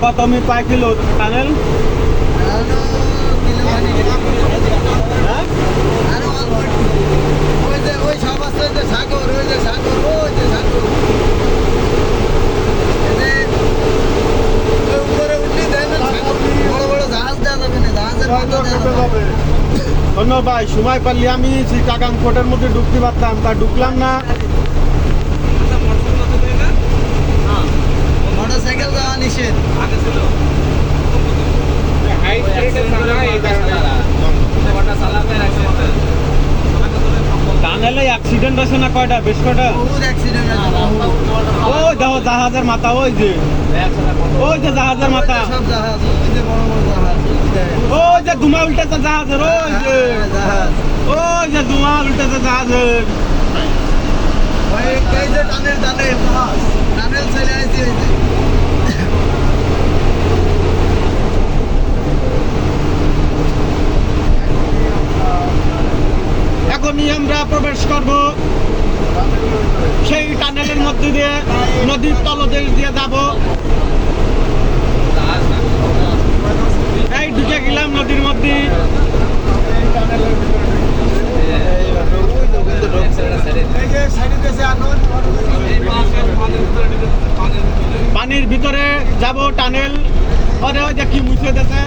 কত আমি পাই kilo tunnel ধন্যবাদ ভাই, সময় পারলে আমি চিটাগাং কোর্টের মধ্যে ঢুকতে পারতাম, তা ঢুকলাম না। মোটরসাইকেল যাওয়া নিষেধ টানেলে অ্যাক্সিডেন্ট আছে না কয়টা, বেশ কয়টা ওই দেখো জাহাজের মাথা, ওই যে জাহাজের মাথা, ওই যে ধুমা উল্টেছে জাহাজের, ওই যে ধুমা উল্টেছে জাহাজের। টানেল চলে আসছে। এখনই আমরা প্রবেশ করব সেই টানেলের মধ্যে দিয়ে, নদীর তলদেশ দিয়ে যাব। এই ঢুকে গেলাম নদীর মধ্যে। পানির ভিতরে যাব, টানেল ওরে ওই যে কি মুছে দিয়েছে।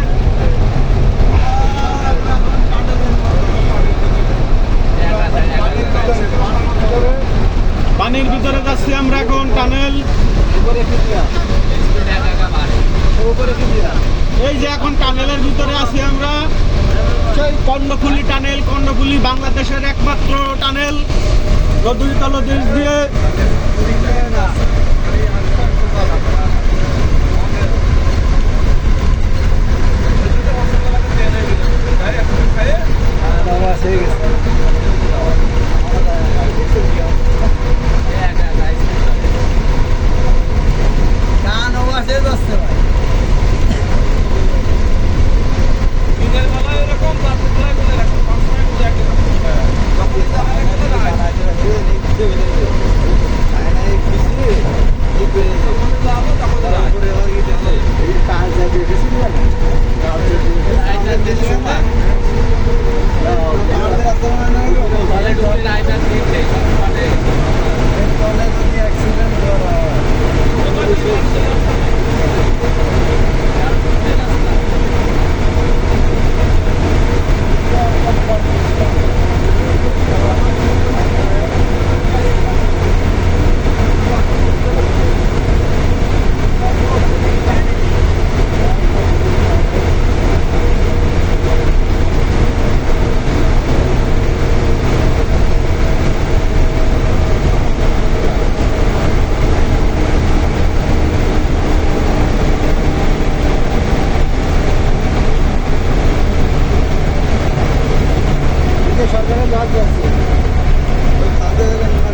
পানির ভিতরে যাচ্ছি আমরা এখন, টানেল। এই যে এখন টানেলের ভিতরে আছি আমরা, সেই কর্ণফুলী টানেল। কর্ণফুলী বাংলাদেশের একমাত্র টানেল, নদীর তলদেশ দিয়ে।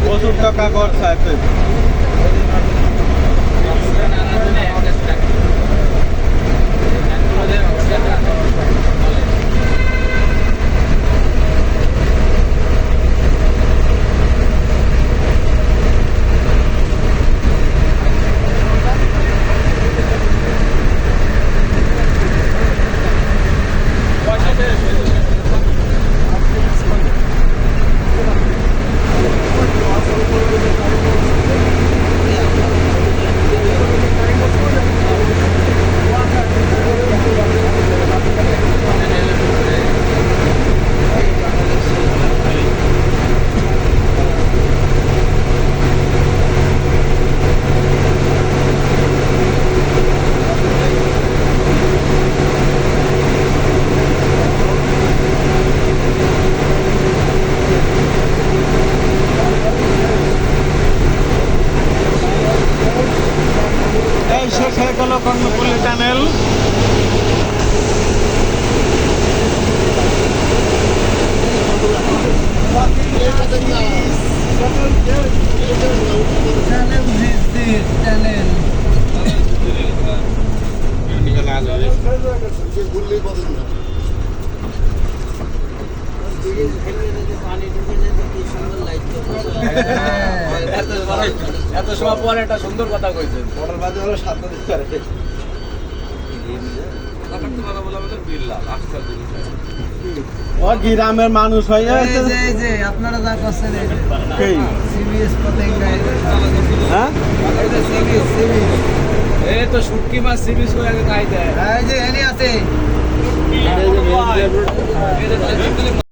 প্রচুর টাকা খরচ আছে। কর্ণফুলী টানেল। পানি ঢুকে যেতে কি সুন্দর লাগতো। এত সময় পরে একটা সুন্দর কথা কইছেন। ওটার মাঝে হলো 7 দিন করে ও গ্রামের মানুষ হয়ে এই যে আপনারা যা করছেন এই যে এই সিবিএস পতেঙ্গা হ্যাঁ এই যে সিবিএস এই তো শুটকি মাছ সিবিস করে আগে খাই দেয়। এই যে এনে আছে এই যে